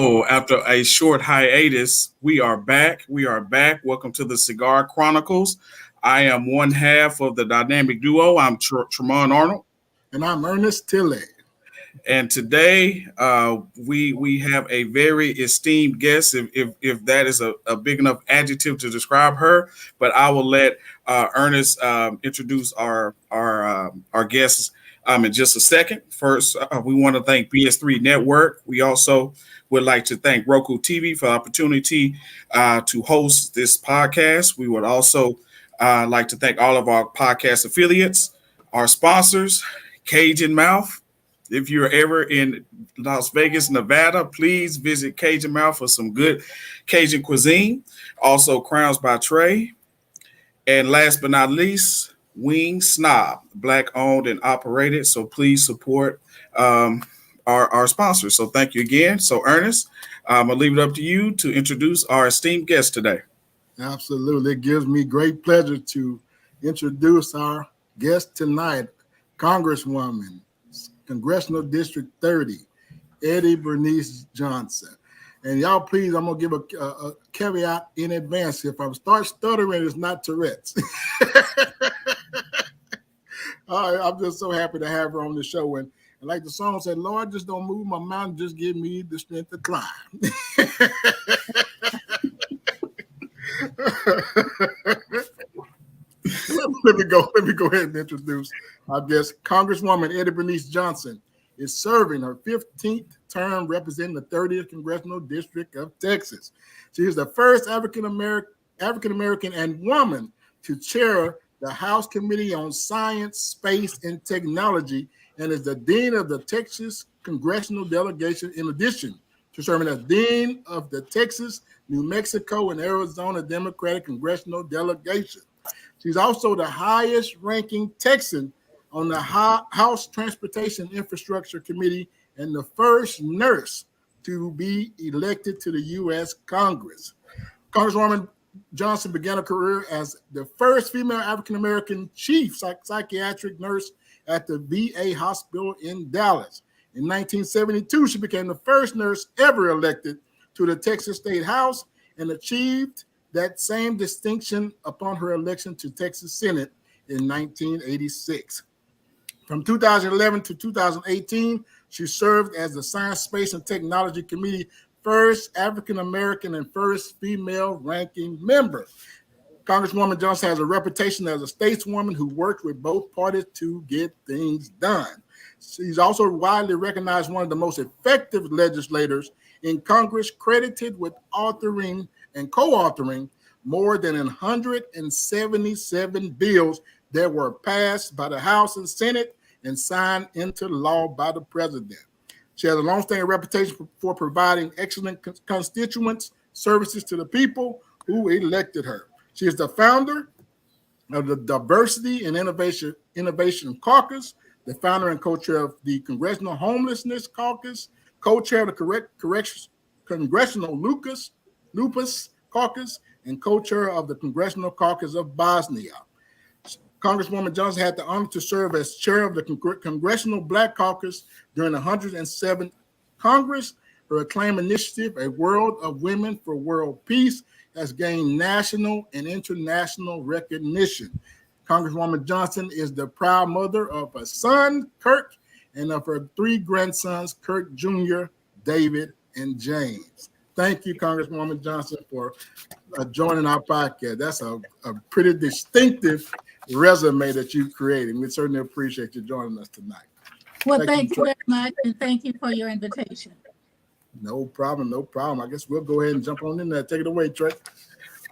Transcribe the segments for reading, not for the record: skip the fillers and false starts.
Oh, after a short hiatus, we are back. We are back. Welcome to the Cigar Chronicles. I am one half of the dynamic duo. I'm Tremont Arnold. And I'm Ernest Tilley. And today we have a very esteemed guest, if that is a big enough adjective to describe her. But I will let Ernest introduce our guests in just a second. First, we want to thank BS3 Network. We also would like to thank Roku TV for the opportunity to host this podcast. We would also like to thank all of our podcast affiliates, our sponsors, Cajun Mouth. If you're ever in Las Vegas, Nevada, please visit Cajun Mouth for some good Cajun cuisine. Also, Crowns by Trey. And last but not least, Wing Snob, Black owned and operated. So please support our sponsors. So thank you again. So Ernest, I'm going to leave it up to you to introduce our esteemed guest today. Absolutely. It gives me great pleasure to introduce our guest tonight, Congresswoman, Congressional District 30, Eddie Bernice Johnson. And y'all, please, I'm going to give a caveat in advance. If I start stuttering, it's not Tourette's. I'm just so happy to have her on the show. And like the song said, Lord, just don't move my mountain, just give me the strength to climb. Let me go ahead and introduce our guest. Congresswoman Eddie Bernice Johnson is serving her 15th term representing the 30th Congressional District of Texas. She is the first African American and woman to chair the House Committee on Science, Space, and Technology, and is the Dean of the Texas Congressional Delegation, in addition to serving as Dean of the Texas, New Mexico, and Arizona Democratic Congressional Delegation. She's also the highest ranking Texan on the House Transportation Infrastructure Committee and the first nurse to be elected to the U.S. Congress. Congresswoman Johnson began her career as the first female African-American chief psychiatric nurse at the VA hospital in Dallas. In 1972, she became the first nurse ever elected to the Texas State House and achieved that same distinction upon her election to Texas Senate in 1986. From 2011 to 2018, she served as the Science, Space, and Technology Committee first African-American and first female ranking member. Congresswoman Johnson has a reputation as a stateswoman who worked with both parties to get things done. She's also widely recognized one of the most effective legislators in Congress, credited with authoring and co-authoring more than 177 bills that were passed by the House and Senate and signed into law by the president. She has a long-standing reputation for providing excellent constituents services to the people who elected her. She is the founder of the Diversity and Innovation Caucus, the founder and co-chair of the Congressional Homelessness Caucus, co-chair of the Congressional Lupus Caucus, and co-chair of the Congressional Caucus of Bosnia. Congresswoman Johnson had the honor to serve as chair of the Congressional Black Caucus during the 107th Congress. Her acclaimed initiative, A World of Women for World Peace, has gained national and international recognition. Congresswoman Johnson is the proud mother of a son, Kirk, and of her 3 grandsons, Kirk Jr., David, and James. Thank you, Congresswoman Johnson, for joining our podcast. That's a pretty distinctive resume that you've created. We certainly appreciate you joining us tonight. Well, thank you very much, and thank you for your invitation. No problem. I guess we'll go ahead and jump on in there. Take it away, Trey.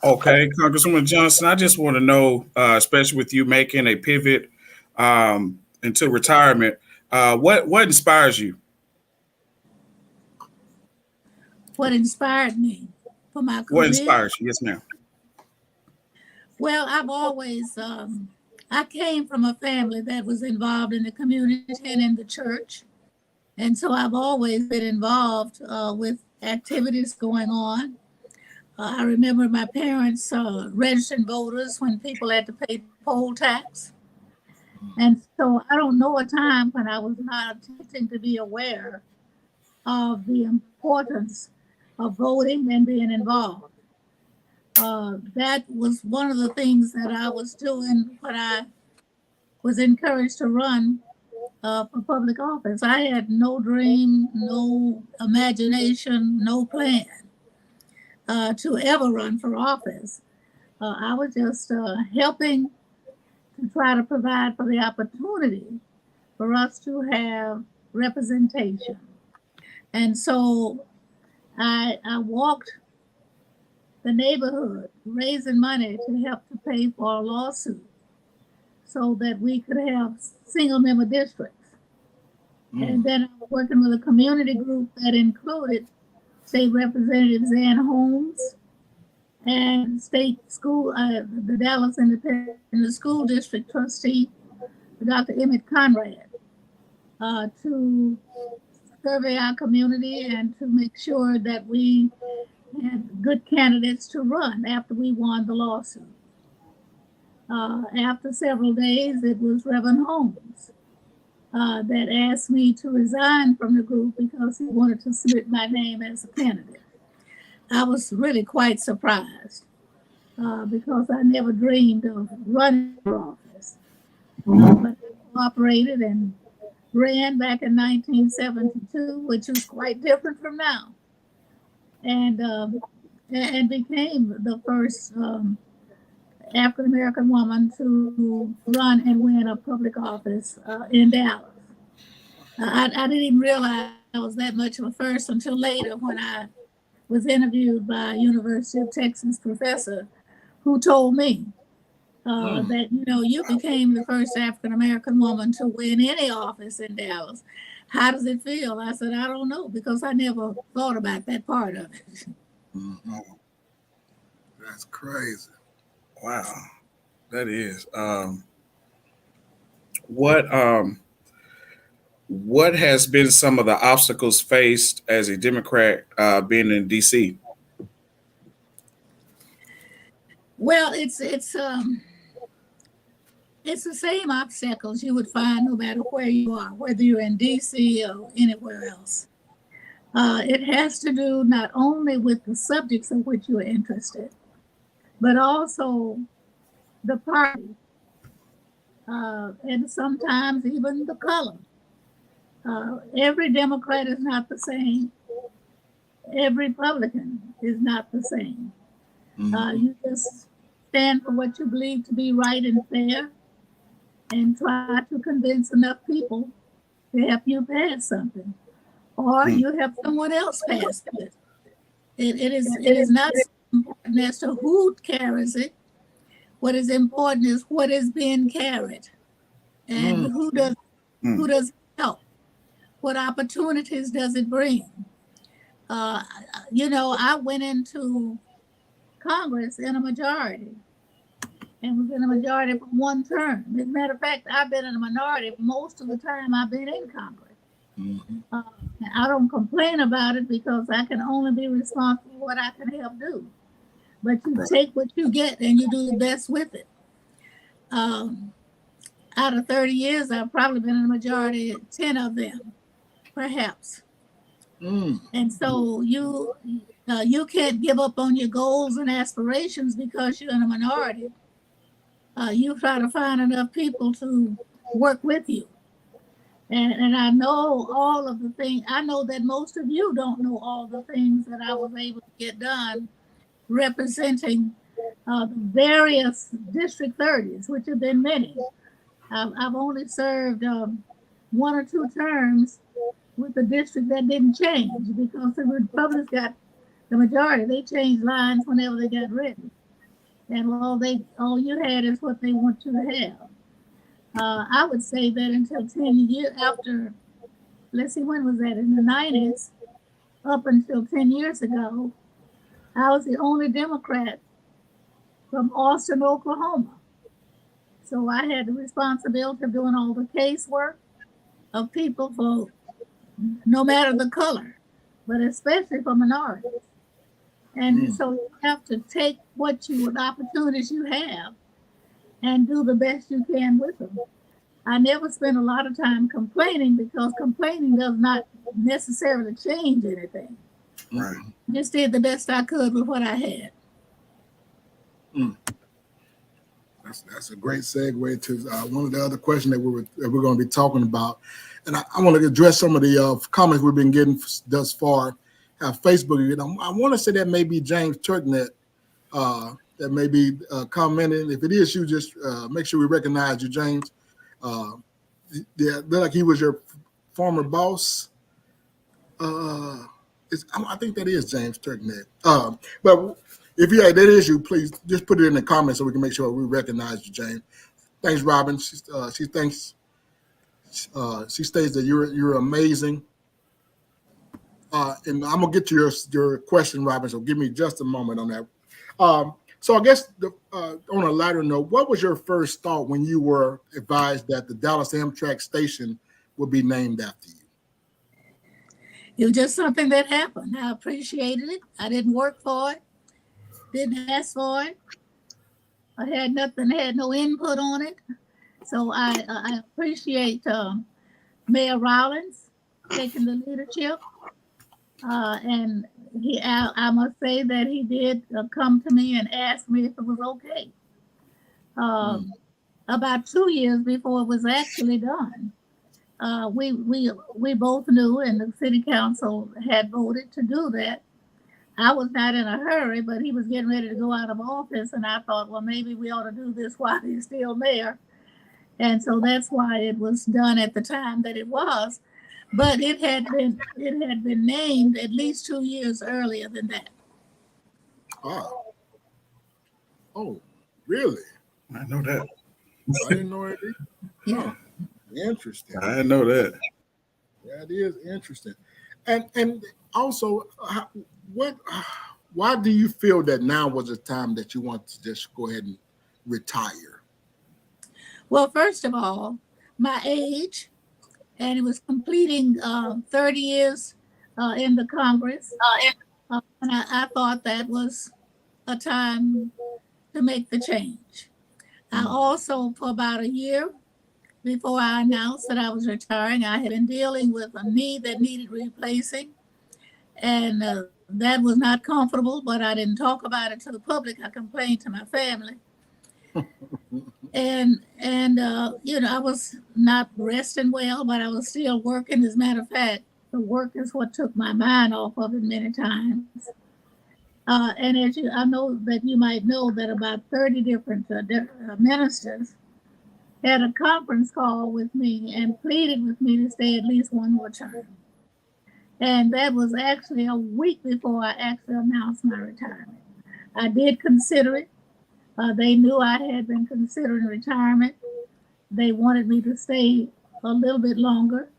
Okay, Congresswoman Johnson, I just want to know, especially with you making a pivot into retirement, what inspires you? What inspired me for my career? What inspires you? Yes, ma'am. Well, I've always, I came from a family that was involved in the community and in the church. And so I've always been involved with activities going on. I remember my parents registering voters when people had to pay poll tax. And so I don't know a time when I was not attempting to be aware of the importance of voting and being involved. That was one of the things that I was doing when I was encouraged to run for public office. I had no dream, no imagination, no plan to ever run for office. I was just helping to try to provide for the opportunity for us to have representation. And so I walked the neighborhood raising money to help to pay for a lawsuit so that we could have single member districts. And then I was working with a community group that included State Representative Zan Holmes and state school, the Dallas Independent School District trustee, Dr. Emmett Conrad, to survey our community and to make sure that we had good candidates to run after we won the lawsuit. After several days, it was Reverend Holmes that asked me to resign from the group because he wanted to submit my name as a candidate. I was really quite surprised because I never dreamed of running for office. But I cooperated and ran back in 1972, which was quite different from now, and became the first African American woman to run and win a public office in Dallas. I didn't even realize I was that much of a first until later when I was interviewed by a University of Texas professor who told me that, you became the first African American woman to win any office in Dallas. How does it feel? I said, I don't know, because I never thought about that part of it. Mm-hmm. That's crazy. Wow, that is. What has been some of the obstacles faced as a Democrat being in D.C.? Well, it's the same obstacles you would find no matter where you are, whether you're in D.C. or anywhere else. It has to do not only with the subjects of which you are interested, but also the party, and sometimes even the color. Every Democrat is not the same. Every Republican is not the same. You just stand for what you believe to be right and fair and try to convince enough people to help you pass something, or you help someone else pass it. It is not so important as to who carries it. What is important is what is being carried, and who does it help. What opportunities does it bring? I went into Congress in a majority and was in a majority for one term. As a matter of fact, I've been in a minority most of the time I've been in Congress. I don't complain about it because I can only be responsible for what I can help do. But you take what you get and you do the best with it. Out of 30 years, I've probably been in a majority, 10 of them, perhaps. And so you can't give up on your goals and aspirations because you're in a minority. You try to find enough people to work with you. And I know all of the things. I know that most of you don't know all the things that I was able to get done representing the various District 30s, which have been many. I've only served 1 or 2 terms with the district that didn't change because the Republicans got the majority. They changed lines whenever they got ready. And all you had is what they want you to have. I would say that until 10 years after, let's see, when was that? In the 90s, up until 10 years ago, I was the only Democrat from Austin, Oklahoma. So I had the responsibility of doing all the casework of people for no matter the color, but especially for minorities. And so you have to take what opportunities you have and do the best you can with them. I never spent a lot of time complaining because complaining does not necessarily change anything. Right. Just did the best I could with what I had. That's a great segue to one of the other questions that we're going to be talking about, and I want to address some of the comments we've been getting thus far. Facebook, I want to say that may be James Turknett that may be commenting. If it is you, just make sure we recognize you, James. Yeah, like he was your former boss. I think that is James Turknett. But if that is you, please just put it in the comments so we can make sure we recognize you, James. Thanks, Robin. She thinks she states that you're amazing. And I'm gonna get to your question, Robin. So give me just a moment on that. So I guess on a lighter note, what was your first thought when you were advised that the Dallas Amtrak station would be named after you? It was just something that happened. I appreciated it. I didn't work for it. Didn't ask for it. I had nothing. Had no input on it. So I appreciate Mayor Rollins taking the leadership. And I must say that he did come to me and ask me if it was okay. About 2 years before it was actually done, we both knew, and the city council had voted to do that. I was not in a hurry, but he was getting ready to go out of office, and I thought, well, maybe we ought to do this while he's still mayor. And so that's why it was done at the time that it was. But it had been named at least 2 years earlier than that. Oh, really? I know that. I didn't know it. Yeah. Interesting. I didn't know that. That is interesting. And also, why do you feel that now was the time that you want to just go ahead and retire? Well, first of all, my age, and it was completing 30 years in the Congress. And I thought that was a time to make the change. I also, for about a year before I announced that I was retiring, I had been dealing with a knee that needed replacing. And that was not comfortable, but I didn't talk about it to the public. I complained to my family. And I was not resting well, but I was still working. As a matter of fact, the work is what took my mind off of it many times. And I know that you might know that about 30 different ministers had a conference call with me and pleaded with me to stay at least one more term. And that was actually a week before I actually announced my retirement. I did consider it. They knew I had been considering retirement. They wanted me to stay a little bit longer.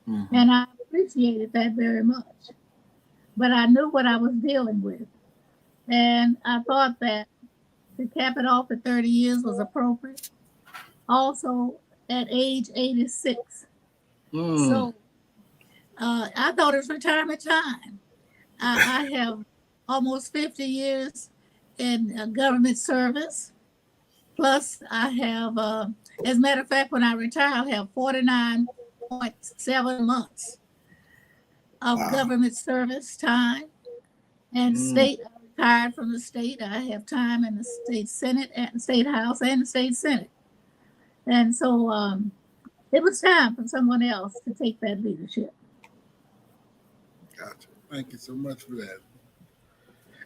And I appreciated that very much. But I knew what I was dealing with. And I thought that to cap it off at 30 years was appropriate. Also, at age 86. So I thought it was retirement time. I have almost 50 years in government service. Plus, I have, as a matter of fact, when I retire, I'll have 49.7 months of government service time. And state, I retired from the state. I have time in the state Senate and state House and the state Senate. And so it was time for someone else to take that leadership. Gotcha. Thank you so much for that.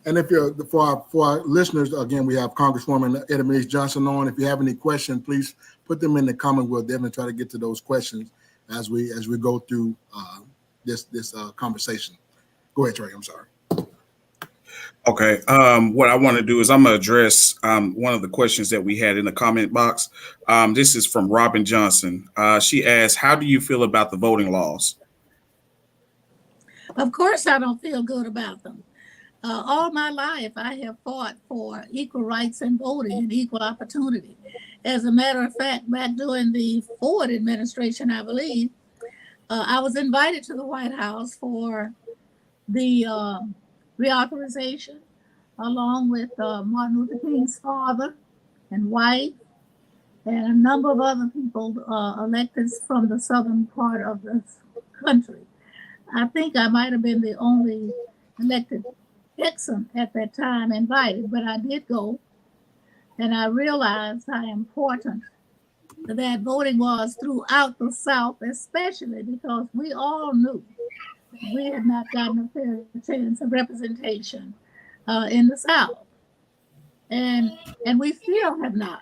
And if you're for our listeners, again, we have Congresswoman Eddie Bernice Johnson on. If you have any questions, please put them in the comment. We'll definitely try to get to those questions as we go through this conversation. Go ahead, Trey. I'm sorry. Okay. What I want to do is I'm going to address one of the questions that we had in the comment box. This is from Robin Johnson. She asked, how do you feel about the voting laws? Of course, I don't feel good about them. All my life, I have fought for equal rights in voting and equal opportunity. As a matter of fact, back during the Ford administration, I believe, I was invited to the White House for the reauthorization, along with Martin Luther King's father and wife, and a number of other people elected from the southern part of the country. I think I might have been the only elected Dixon at that time invited, but I did go, and I realized how important that voting was throughout the South, especially because we all knew that we had not gotten a fair chance of representation in the South, and we still have not.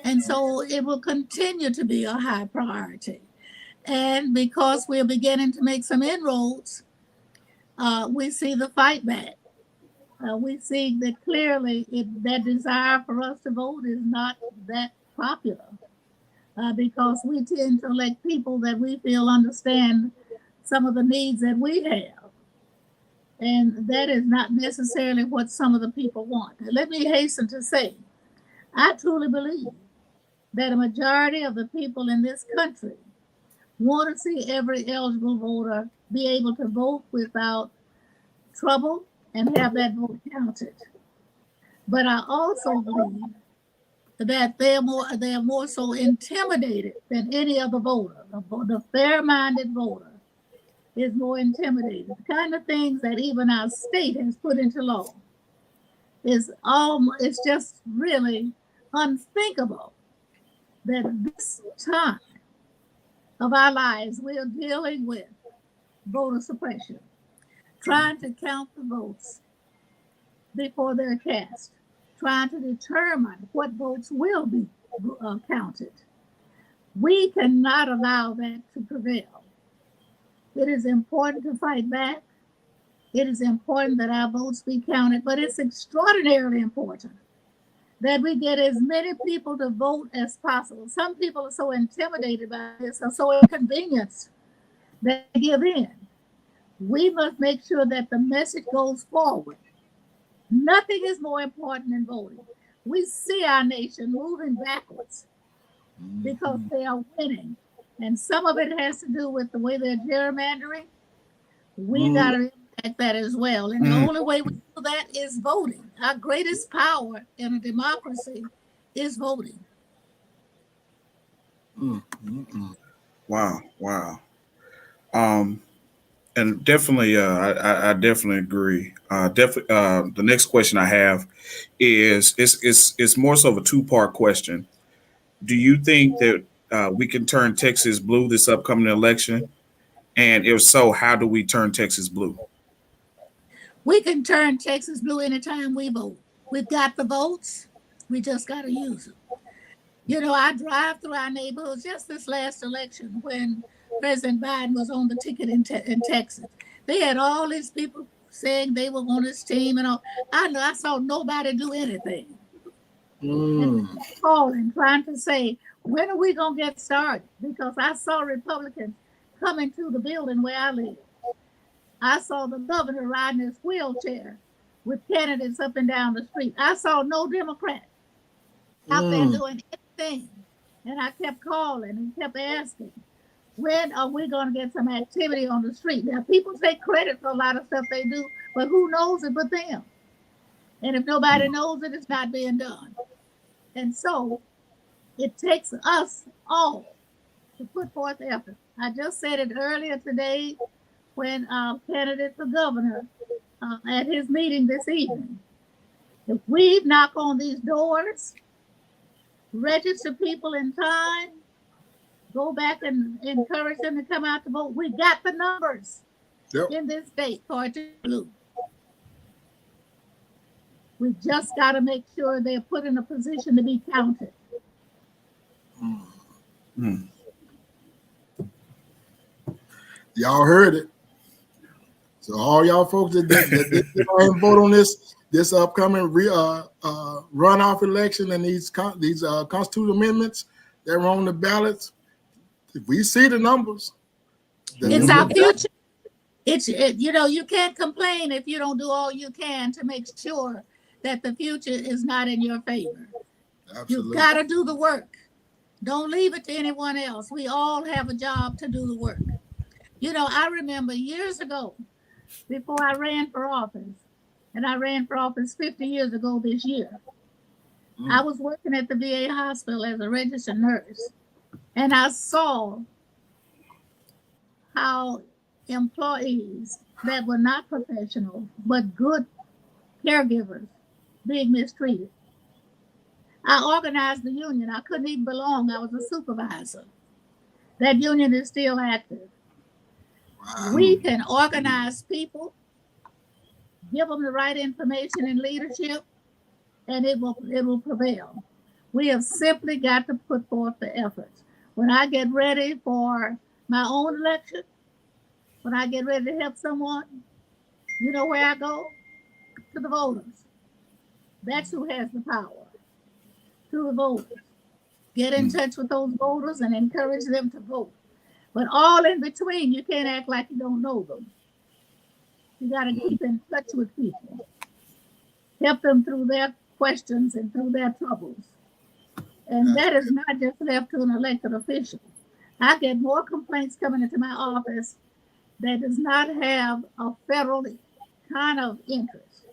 And so it will continue to be a high priority. And because we're beginning to make some inroads, we see the fight back. We see that clearly that desire for us to vote is not that popular because we tend to elect people that we feel understand some of the needs that we have. And that is not necessarily what some of the people want. And let me hasten to say, I truly believe that a majority of the people in this country want to see every eligible voter be able to vote without trouble and have that vote counted. But I also believe that they're more so intimidated than any other voter. The fair-minded voter is more intimidated. The kind of things that even our state has put into law it's just really unthinkable that this time of our lives we are dealing with voter suppression, trying to count the votes before they're cast, trying to determine what votes will be counted. We cannot allow that to prevail. It is important to fight back. It is important that our votes be counted, but it's extraordinarily important that we get as many people to vote as possible. Some people are so intimidated by this, are so inconvenienced that they give in. We must make sure that the message goes forward. Nothing is more important than voting. We see our nation moving backwards because they are winning. And some of it has to do with the way they're gerrymandering. We got to impact that as well. And the only way we do that is voting. Our greatest power in a democracy is voting. Wow. And definitely, I definitely agree. The next question I have is it's more so of a two-part question. Do you think that we can turn Texas blue this upcoming election? And if so, how do we turn Texas blue? We can turn Texas blue anytime we vote. We've got the votes. We just got to use them. You know, I drive through our neighborhoods just this last election when President Biden was on the ticket in Texas. They had all these people saying they were on his team and all. I saw nobody do anything. And calling, trying to say, when are we going to get started? Because I saw Republicans coming to the building where I live. I saw the governor riding his wheelchair with candidates up and down the street. I saw no Democrat out there doing anything. And I kept calling and kept asking, when are we going to get some activity on the street? Now, people take credit for a lot of stuff they do, but who knows it but them? And if nobody knows it, it's not being done. And so it takes us all to put forth effort. I just said it earlier today when our candidate for governor at his meeting this evening. If we knock on these doors, register people in time, go back and encourage them to come out to vote, we got the numbers in this state for it to be blue. We just got to make sure they're put in a position to be counted. Y'all heard it. So all y'all folks that vote on this upcoming runoff election and these constitutional amendments that are on the ballots, if we see the numbers, it's our future. You can't complain if you don't do all you can to make sure that the future is not in your favor. Absolutely. You've got to do the work. Don't leave it to anyone else. We all have a job to do the work. You know, I remember years ago, before I ran for office, and I ran for office 50 years ago this year, I was working at the VA hospital as a registered nurse, and I saw how employees that were not professional, but good caregivers being mistreated. I organized the union. I couldn't even belong. I was a supervisor. That union is still active. We can organize people, give them the right information and leadership, and it will prevail. We have simply got to put forth the efforts. When I get ready for my own election, when I get ready to help someone, you know where I go? To the voters. That's who has the power. To the voters. Get in touch with those voters and encourage them to vote. But all in between, you can't act like you don't know them. You got to keep in touch with people. Help them through their questions and through their troubles. And that is not just left to an elected official. I get more complaints coming into my office that does not have a federal kind of interest.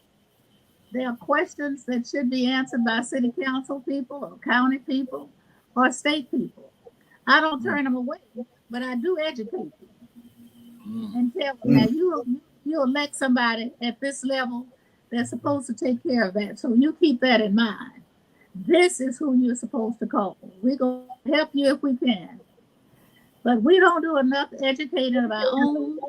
There are questions that should be answered by city council people or county people or state people. I don't turn them away, but I do educate them and tell them that you elect somebody at this level that's supposed to take care of that. So you keep that in mind. This is who you're supposed to call. We're going to help you if we can. But we don't do enough educating of our own.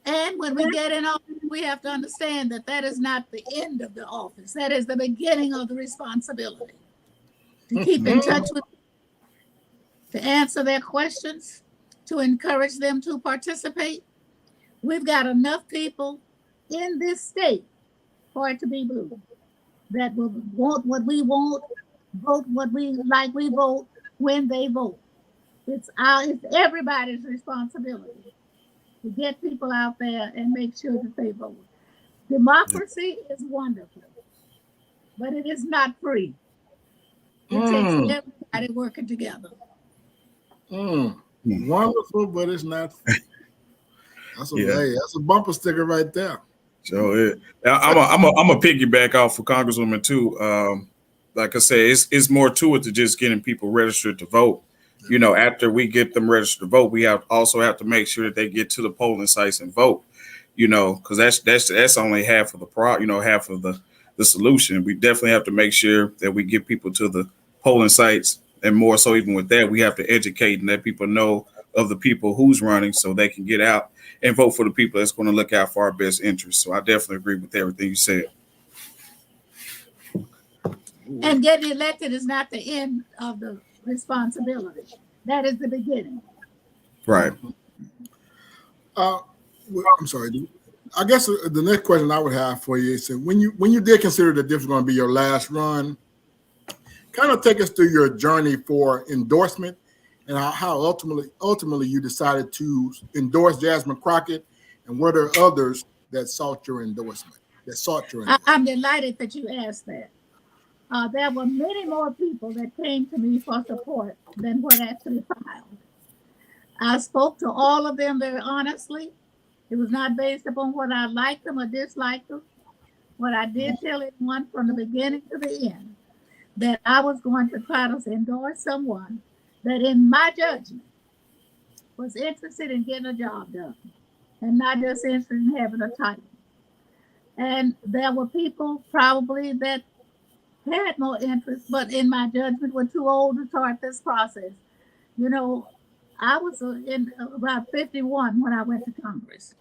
And when we get in office, we have to understand that that is not the end of the office. That is the beginning of the responsibility. To keep in touch with them, to answer their questions, to encourage them to participate. We've got enough people in this state for it to be blue that will want what we want, vote what we like, we vote when they vote. It's everybody's responsibility to get people out there and make sure that they vote. Democracy is wonderful, but it is not free. It takes everybody working together. Wonderful, but it's not free. That's a bumper sticker right there. So I'm a piggyback off of Congresswoman too. Like I said, it's more to it than just getting people registered to vote. You know, after we get them registered to vote, we also have to make sure that they get to the polling sites and vote. You know, because that's only half of the half of the solution. We definitely have to make sure that we get people to the polling sites, and more so even with that, we have to educate and let people know of the people who's running so they can get out and vote for the people that's going to look out for our best interests. So I definitely agree with everything you said. And getting elected is not the end of the responsibility. That is the beginning. Right. I'm sorry. I guess the next question I would have for you is when you did consider that this was going to be your last run, kind of take us through your journey for endorsement and how ultimately you decided to endorse Jasmine Crockett, and were there others that sought your endorsement? I'm delighted that you asked that. There were many more people that came to me for support than what actually filed. I spoke to all of them very honestly. It was not based upon what I liked them or disliked them. What I did tell everyone from the beginning to the end, that I was going to try to endorse someone that in my judgment was interested in getting a job done and not just interested in having a title. And there were people probably that had more interest, but in my judgment were too old to start this process. You know, I was in about 51 when I went to Congress.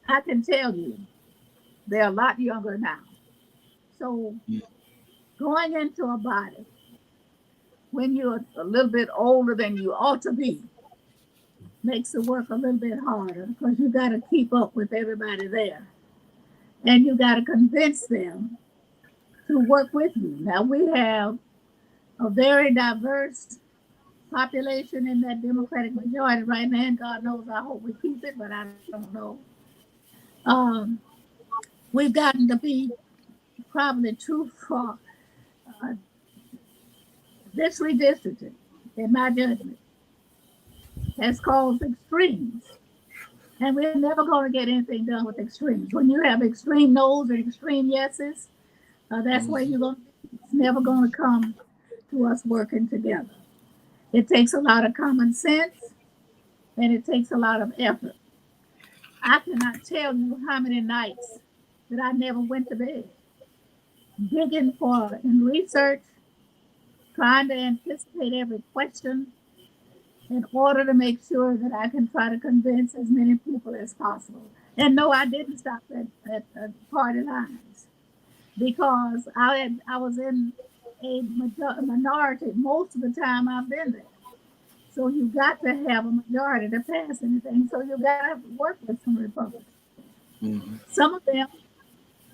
I can tell you, they're a lot younger now. So going into a body when you're a little bit older than you ought to be makes the work a little bit harder, because you got to keep up with everybody there. And you got to convince them to work with you. Now, we have a very diverse population in that Democratic majority right now, and God knows I hope we keep it, but I don't know. We've gotten to be probably too far. This redistricting, in my judgment, has caused extremes. And we're never going to get anything done with extremes. When you have extreme no's and extreme yeses, that's where you're going to be. It's never going to come to us working together. It takes a lot of common sense, and it takes a lot of effort. I cannot tell you how many nights that I never went to bed, digging for in research, trying to anticipate every question in order to make sure that I can try to convince as many people as possible. And no, I didn't stop at party lines because I was in a minority most of the time I've been there. So you got to have a majority to pass anything. So you got to work with some Republicans. Mhm. Some of them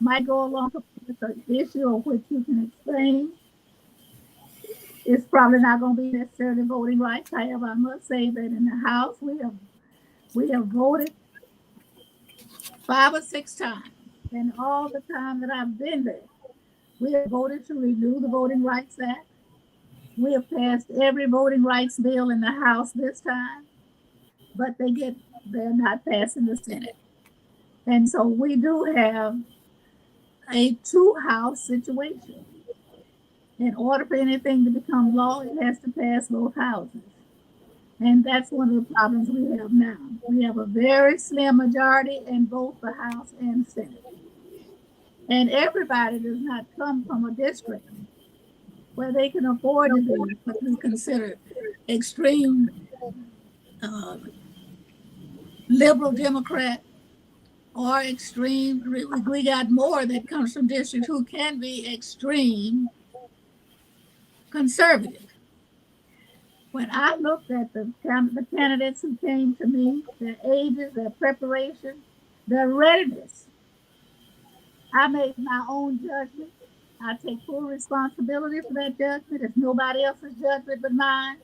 might go along with an issue of which you can explain. It's probably not going to be necessarily voting rights. However, I must say that in the House we have voted 5 or 6 times, and all the time that I've been there, we have voted to renew the Voting Rights Act. We have passed every voting rights bill in the House this time, but they're not passing the Senate. And so we do have a two-house situation. In order for anything to become law, it has to pass both houses. And that's one of the problems we have now. We have a very slim majority in both the House and Senate. And everybody does not come from a district where they can afford to be what we consider extreme uh, liberal Democrat or extreme. We got more that comes from districts who can be extreme conservative. When I looked at the candidates who came to me, their ages, their preparation, their readiness, I made my own judgment. I take full responsibility for that judgment. It's nobody else's judgment but mine.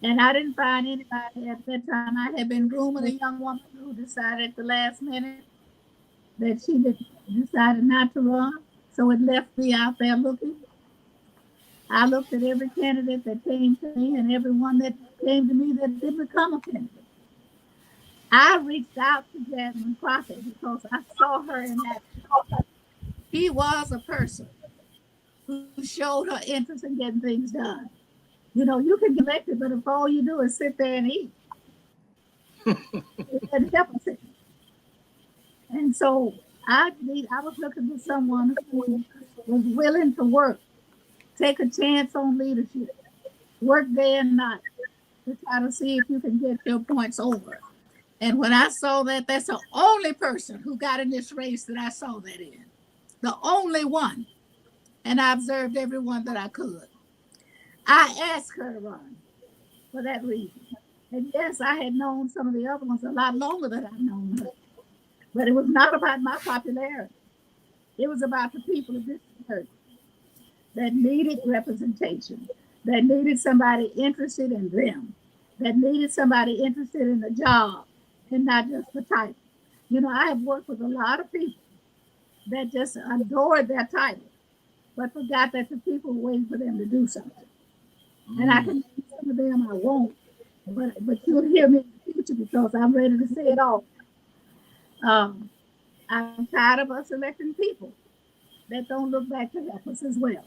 And I didn't find anybody at that time. I had been grooming a young woman who decided at the last minute that she decided not to run. So it left me out there looking. I looked at every candidate that came to me and everyone that came to me that did become a candidate. I reached out to Jasmine Crockett because I saw her in action. She was a person who showed her interest in getting things done. You know, you can get elected, but if all you do is sit there and eat, it doesn't help us. And so I was looking for someone who was willing to work, take a chance on leadership, work day and night to try to see if you can get your points over. And when I saw that, that's the only person who got in this race that I saw that in. The only one. And I observed everyone that I could. I asked her to run for that reason. And yes, I had known some of the other ones a lot longer than I've known her. But it was not about my popularity. It was about the people of this church that needed representation, that needed somebody interested in them, that needed somebody interested in the job and not just the title. You know, I have worked with a lot of people that just adored their title, but forgot that the people were waiting for them to do something. And I can name some of them I won't, but you'll hear me in the future because I'm ready to say it all. Um, I'm tired of us electing people that don't look back to help us as well.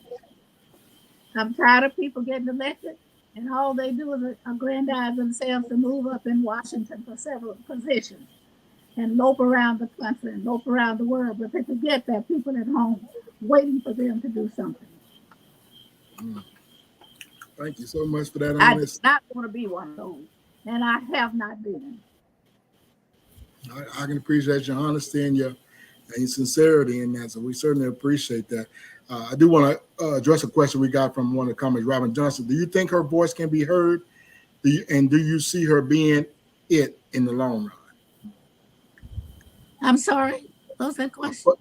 I'm tired of people getting elected and all they do is aggrandize themselves to move up in Washington for several positions and lope around the country and lope around the world, but they forget that people at home waiting for them to do something. Thank you so much for that I do honest. not want to be one of those, and I have not been. I can appreciate your honesty and your sincerity in that. So we certainly appreciate that. I do want to address a question we got from one of the comments, Robin Johnson. Do you think her voice can be heard? Do you see her being it in the long run? I'm sorry. What was that question?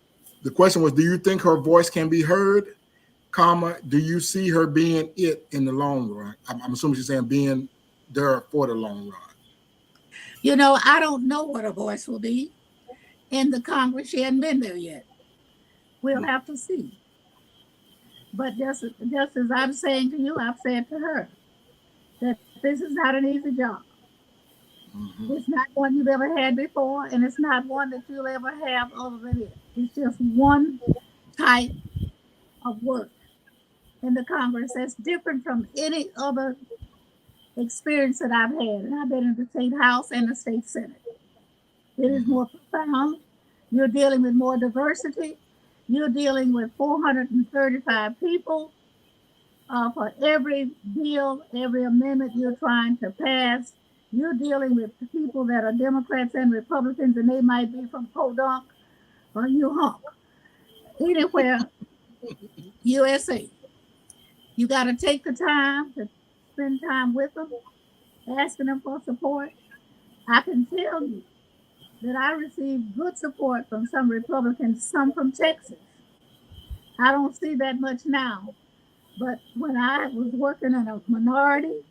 The question was, do you think her voice can be heard? Comma, do you see her being it in the long run? I'm assuming she's saying being there for the long run. You know, I don't know what her voice will be in the Congress. She hasn't been there yet. We'll have to see. But just as I'm saying to you, I've said to her that this is not an easy job. Mm-hmm. It's not one you've ever had before, and it's not one that you'll ever have other than it. It's just one type of work in the Congress that's different from any other experience that I've had. And I've been in the state House and the state Senate. It is more profound. You're dealing with more diversity. You're dealing with 435 people for every bill, every amendment you're trying to pass. You're dealing with people that are Democrats and Republicans, and they might be from Podunk or Uhonk, anywhere, USA. You got to take the time to spend time with them, asking them for support. I can tell you that I received good support from some Republicans, some from Texas. I don't see that much now, but when I was working in a minority,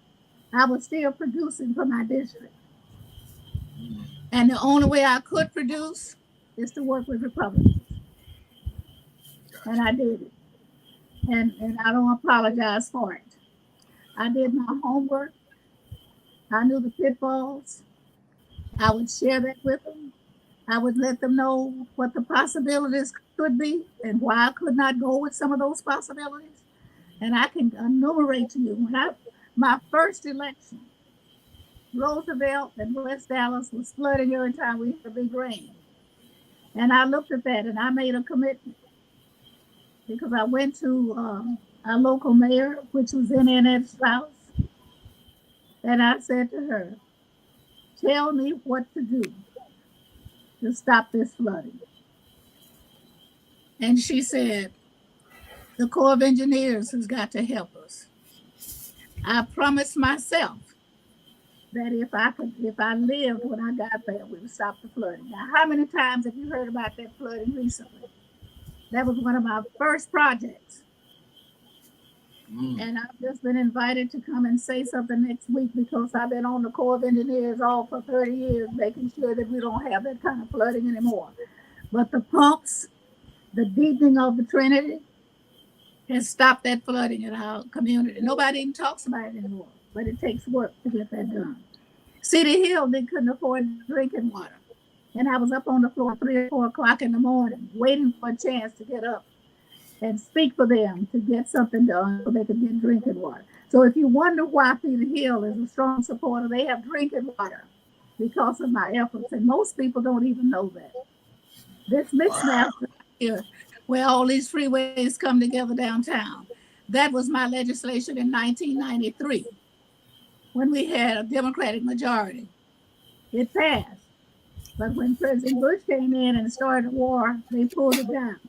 I was still producing for my district. And the only way I could produce is to work with Republicans. And I did it. And I don't apologize for it. I did my homework. I knew the pitfalls. I would share that with them. I would let them know what the possibilities could be and why I could not go with some of those possibilities. And I can enumerate to you my first election, Roosevelt and West Dallas was flooding every time we had a big rain. And I looked at that and I made a commitment because I went to our local mayor, which was in Annette's house, and I said to her, tell me what to do to stop this flooding. And she said, the Corps of Engineers has got to help us. I promised myself that if I lived when I got there, we would stop the flooding. Now, how many times have you heard about that flooding recently? That was one of my first projects. And I've just been invited to come and say something next week because I've been on the Corps of Engineers all for 30 years, making sure that we don't have that kind of flooding anymore. But the pumps, the deepening of the Trinity, has stopped that flooding in our community. Nobody even talks about it anymore, but it takes work to get that done. City Hill, they couldn't afford drinking water. And I was up on the floor 3 or 4 o'clock in the morning, waiting for a chance to get up and speak for them to get something done so they could get drinking water. So if you wonder why Cedar Hill is a strong supporter, they have drinking water because of my efforts. And most people don't even know that. This mix master here, where all these freeways come together downtown, that was my legislation in 1993 when we had a Democratic majority. It passed. But when President Bush came in and started the war, they pulled it down.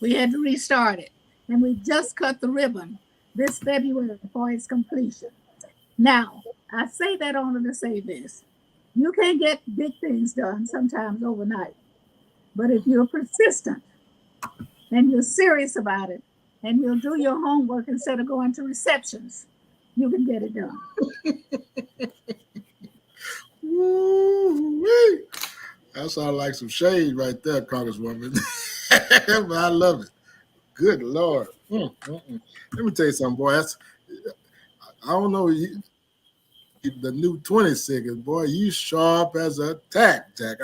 We had to restart it. And we just cut the ribbon this February for its completion. Now, I say that only to say this. You can get big things done sometimes overnight. But if you're persistent and you're serious about it and you'll do your homework instead of going to receptions, you can get it done. Woo-wee. That sounds like some shade right there, Congresswoman. But I love it. Good Lord. Let me tell you something, boy. I don't know. The new 26, boy, you sharp as a tack, Jack.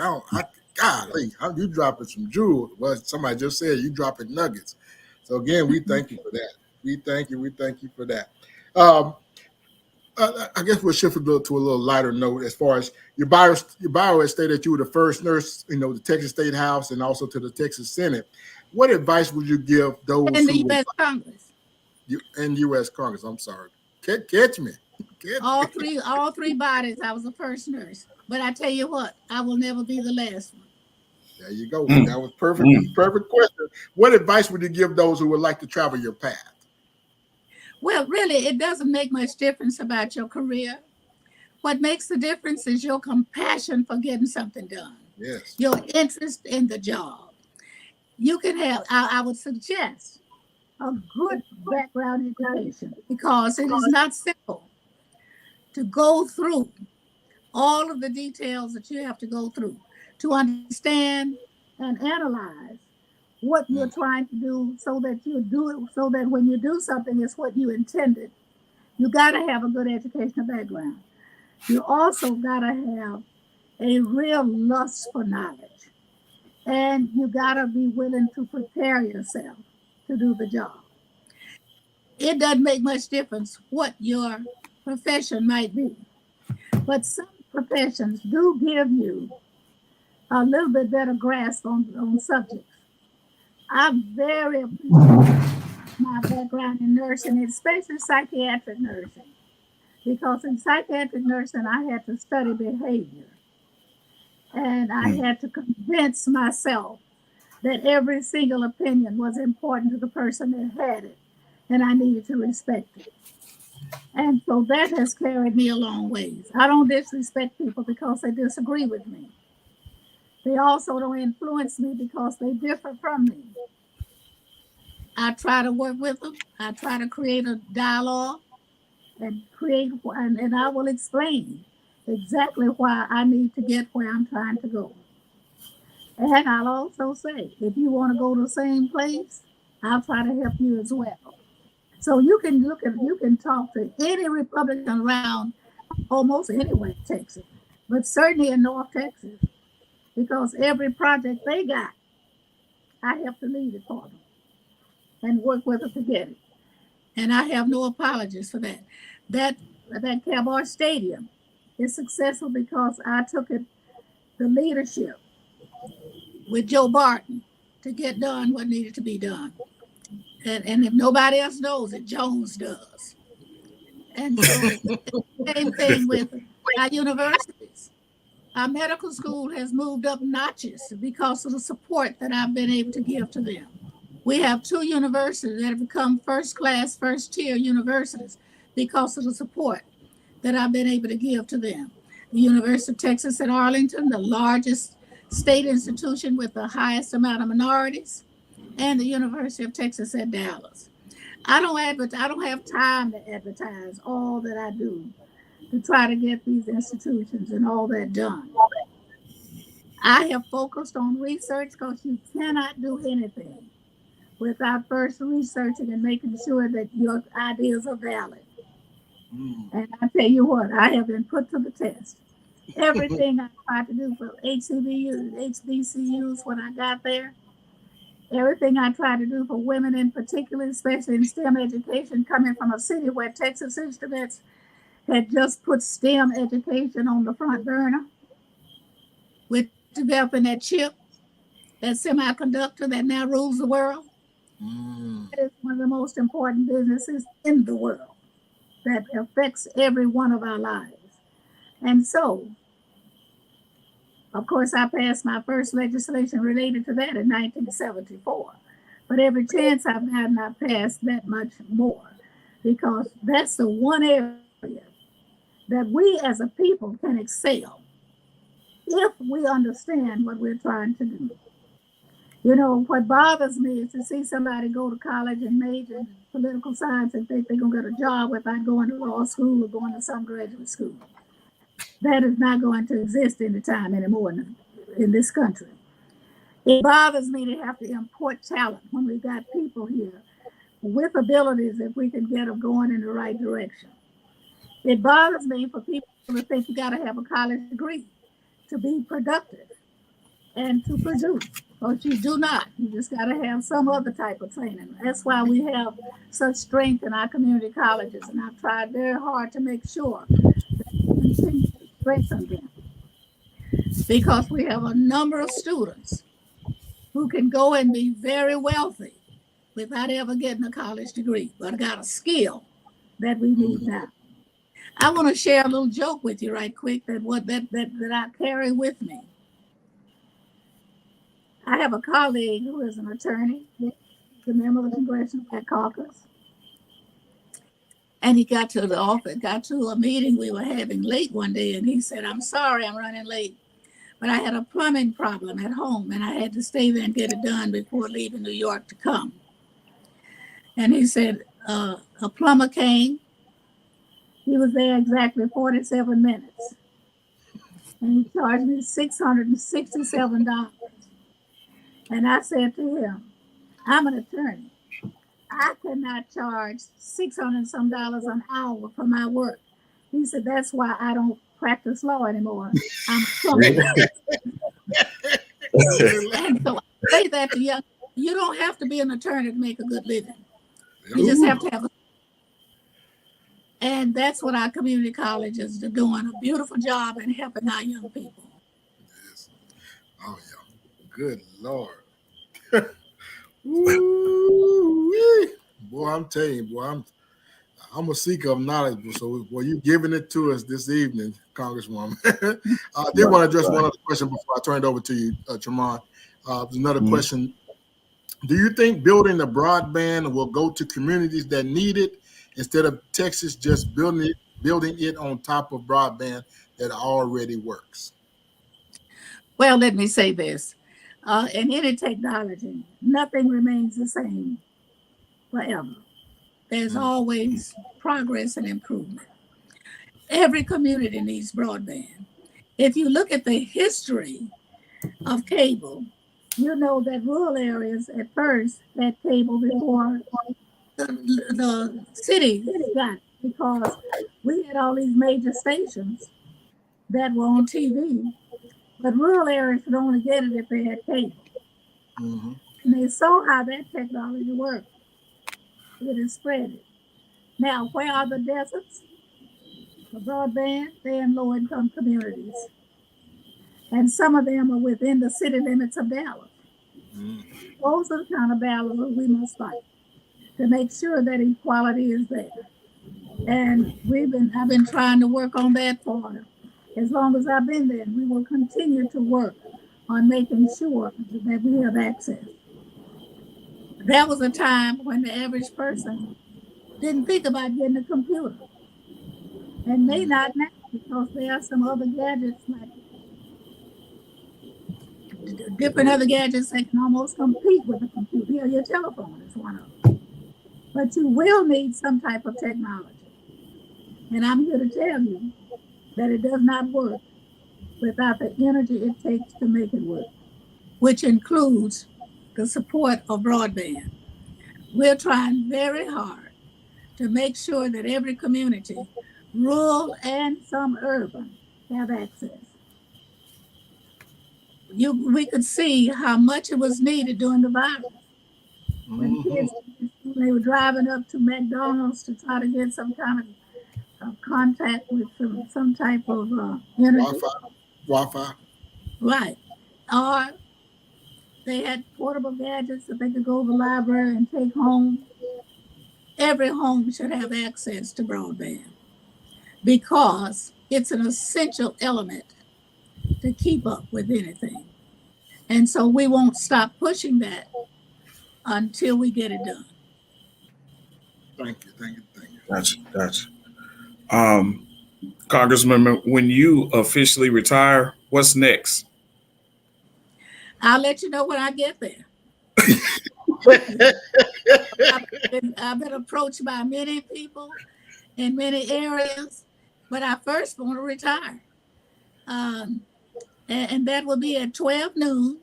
Golly, you dropping some jewels. Well, somebody just said you dropping nuggets. So again, we thank you for that. We thank you for that. I guess we'll shift to a little lighter note as far as your bio has stated that you were the first nurse, the Texas State House and also to the Texas Senate. What advice would you give those in the U.S. Congress? In U.S. Congress, I'm sorry. Catch me. All three bodies, I was the first nurse. But I tell you what, I will never be the last one. There you go. That was perfect. Perfect question. What advice would you give those who would like to travel your path? Well, really, it doesn't make much difference about your career. What makes the difference is your compassion for getting something done. Yes. Your interest in the job. You can have, I would suggest, a good background education because it is not simple to go through all of the details that you have to go through to understand and analyze what you're trying to do so that you do it, so that when you do something, it's what you intended. You got to have a good educational background. You also got to have a real lust for knowledge. And you got to be willing to prepare yourself to do the job. It doesn't make much difference what your profession might be. But some professions do give you a little bit better grasp on subjects. I'm very appreciative of my background in nursing, especially psychiatric nursing, because in psychiatric nursing, I had to study behavior and I had to convince myself that every single opinion was important to the person that had it, and I needed to respect it. And so that has carried me a long ways. I don't disrespect people because they disagree with me. They also don't influence me because they differ from me. I try to work with them. I try to create a dialogue and I will explain exactly why I need to get where I'm trying to go. And I'll also say, if you want to go to the same place, I'll try to help you as well. So you can talk to any Republican around almost anywhere in Texas, but certainly in North Texas, because every project they got, I have to lead it for them and work with them to get it. And I have no apologies for that. That Cowboy Stadium is successful because I took it the leadership with Joe Barton to get done what needed to be done. And if nobody else knows it, Jones does. And so same thing with our universities. Our medical school has moved up notches because of the support that I've been able to give to them. We have two universities that have become first class, first tier universities because of the support that I've been able to give to them. The University of Texas at Arlington, the largest state institution with the highest amount of minorities, and the University of Texas at Dallas. I don't have time to advertise all that I do to try to get these institutions and all that done. I have focused on research because you cannot do anything without first researching and making sure that your ideas are valid. And I tell you what, I have been put to the test. Everything I tried to do for HBCUs when I got there, everything I tried to do for women in particular, especially in STEM education, coming from a city where Texas Instruments had just put STEM education on the front burner with developing that chip, that semiconductor that now rules the world. It is one of the most important businesses in the world that affects every one of our lives. And so, of course, I passed my first legislation related to that in 1974. But every chance I've gotten, I've passed that much more because that's the one area that we as a people can excel if we understand what we're trying to do. You know, what bothers me is to see somebody go to college and major in political science and think they're going to get a job without going to law school or going to some graduate school. That is not going to exist anytime anymore in this country. It bothers me to have to import talent when we've got people here with abilities if we can get them going in the right direction. It bothers me for people to think you got to have a college degree to be productive and to produce. But you do not. You just got to have some other type of training. That's why we have such strength in our community colleges. And I've tried very hard to make sure that we continue to strengthen them. Because we have a number of students who can go and be very wealthy without ever getting a college degree, but got a skill that we need now. I want to share a little joke with you right quick that I carry with me. I have a colleague who is an attorney, a member of the Congressional Black Caucus. And he got to the office, got to a meeting we were having late one day, and he said, "I'm sorry I'm running late, but I had a plumbing problem at home, and I had to stay there and get it done before leaving New York to come." And he said, a plumber came. He was there exactly 47 minutes. And he charged me $667. And I said to him, "I'm an attorney. I cannot charge $600 and some an hour for my work." He said, "That's why I don't practice law anymore. I'm a plumber." And so I say that to young, you don't have to be an attorney to make a good living. You just have to have a. And that's what our community colleges are doing, a beautiful job in helping our young people. Oh yeah. Good Lord. Ooh-wee. Boy, I'm telling you, boy, I'm a seeker of knowledge. So, boy, you giving it to us this evening, Congresswoman. I did want to address one other question before I turn it over to you, Tremont. There's another question. Do you think building the broadband will go to communities that need it instead of Texas just building it on top of broadband that already works? Well, let me say this. In any technology, nothing remains the same forever. There's always progress and improvement. Every community needs broadband. If you look at the history of cable, you know that rural areas at first had cable before the cities got it, because we had all these major stations that were on TV, but rural areas could only get it if they had cable. Mm-hmm. And they saw how that technology worked. It is spread. Now, where are the deserts? The broadband, they're in low income communities. And some of them are within the city limits of Dallas. Those are the kind of battles we must fight to make sure that equality is there. And I've been trying to work on that for as long as I've been there. And we will continue to work on making sure that we have access. There was a time when the average person didn't think about getting a computer, and may not now, because there are some other gadgets, like different other gadgets that can almost compete with the computer. Yeah, your telephone is one of them. But you will need some type of technology. And I'm here to tell you that it does not work without the energy it takes to make it work, which includes the support of broadband. We're trying very hard to make sure that every community, rural and some urban, have access. We could see how much it was needed during the virus. When kids, they were driving up to McDonald's to try to get some kind of contact with some type of energy. Wi-Fi. Right. Or they had portable gadgets that they could go to the library and take home. Every home should have access to broadband because it's an essential element to keep up with anything. And so we won't stop pushing that until we get it done. Thank you. Gotcha. Congressman, when you officially retire, what's next? I'll let you know when I get there. I've been approached by many people in many areas, but I first want to retire. And that will be at 12 noon,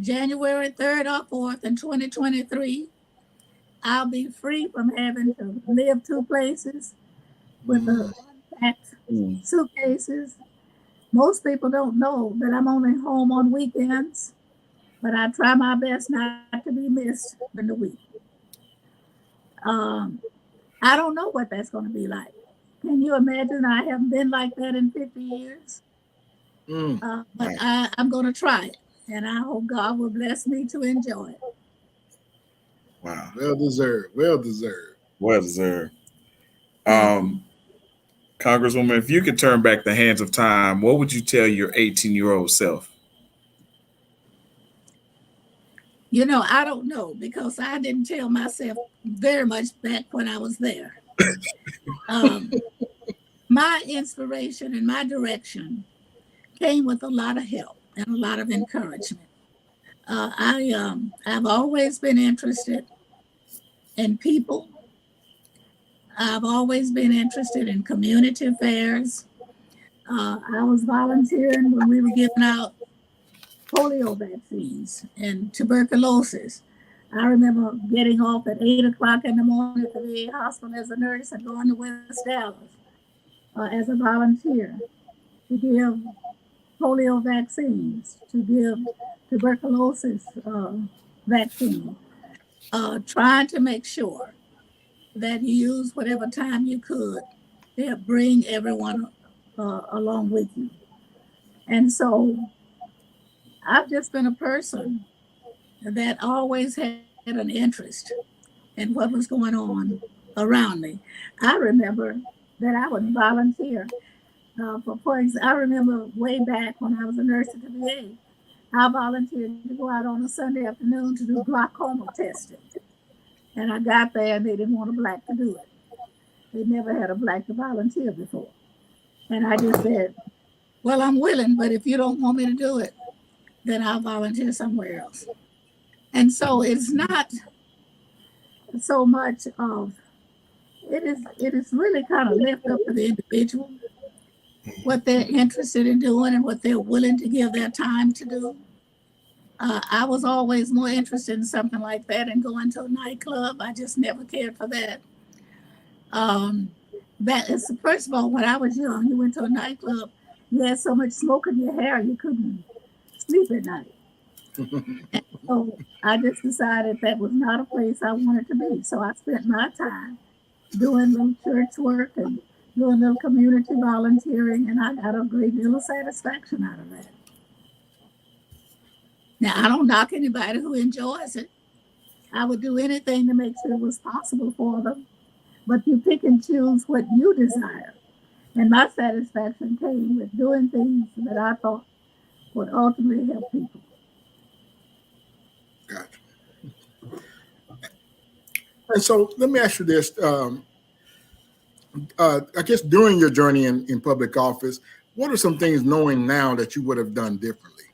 January 3rd or 4th in 2023. I'll be free from having to live two places with unpacked suitcases. Most people don't know that I'm only home on weekends, but I try my best not to be missed in the week. I don't know what that's going to be like. Can you imagine? I haven't been like that in 50 years. But I'm going to try it, and I hope God will bless me to enjoy it. Wow. Well deserved. Congresswoman, if you could turn back the hands of time, what would you tell your 18-year-old self? You know, I don't know, because I didn't tell myself very much back when I was there. My inspiration and my direction came with a lot of help and a lot of encouragement. I've always been interested in people. I've always been interested in community affairs. I was volunteering when we were giving out polio vaccines and tuberculosis. I remember getting off at 8 o'clock in the morning at the VA hospital as a nurse and going to West Dallas as a volunteer to give polio vaccines, to give tuberculosis vaccine, trying to make sure that you use whatever time you could to bring everyone along with you. And so I've just been a person that always had an interest in what was going on around me. I remember that I would volunteer. I remember way back when I was a nurse at the VA, I volunteered to go out on a Sunday afternoon to do glaucoma testing. And I got there and they didn't want a black to do it. They never had a black to volunteer before. And I just said, well, I'm willing, but if you don't want me to do it, then I'll volunteer somewhere else. And so it's not so much of it is really kind of left up to the individual what they're interested in doing and what they're willing to give their time to do. I was always more interested in something like that and going to a nightclub. I just never cared for that. That is, first of all, when I was young, you went to a nightclub, you had so much smoke in your hair, you couldn't sleep at night. And so I just decided that was not a place I wanted to be. So I spent my time doing little church work and doing little community volunteering, and I got a great deal of satisfaction out of that. Now, I don't knock anybody who enjoys it. I would do anything to make sure it was possible for them. But you pick and choose what you desire. And my satisfaction came with doing things that I thought would ultimately help people. Gotcha. And so let me ask you this. I guess during your journey in public office, what are some things knowing now that you would have done differently?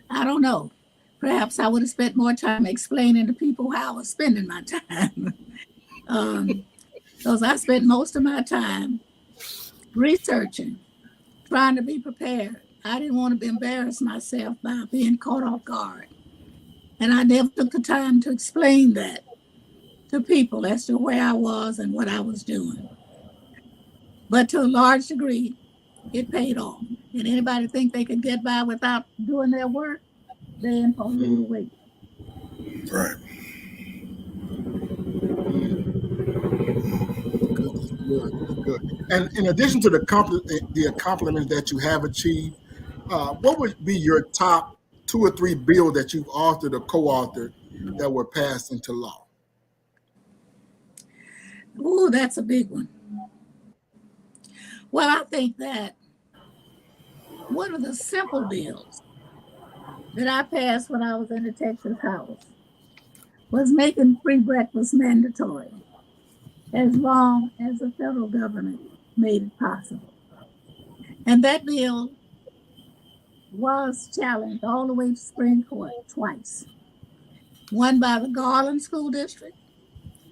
I don't know. Perhaps I would have spent more time explaining to people how I was spending my time. Because I spent most of my time researching, trying to be prepared. I didn't want to embarrass myself by being caught off guard. And I never took the time to explain that to people as to where I was and what I was doing. But to a large degree, it paid off. And anybody think they could get by without doing their work, they're in for a little wait. Right. Good. And in addition to the accomplishments that you have achieved, what would be your top 2 or 3 bills that you've authored or co-authored that were passed into law? Ooh, that's a big one. Well, I think that one of the simple bills that I passed when I was in the Texas House was making free breakfast mandatory as long as the federal government made it possible. And that bill was challenged all the way to Supreme Court twice. One by the Garland School District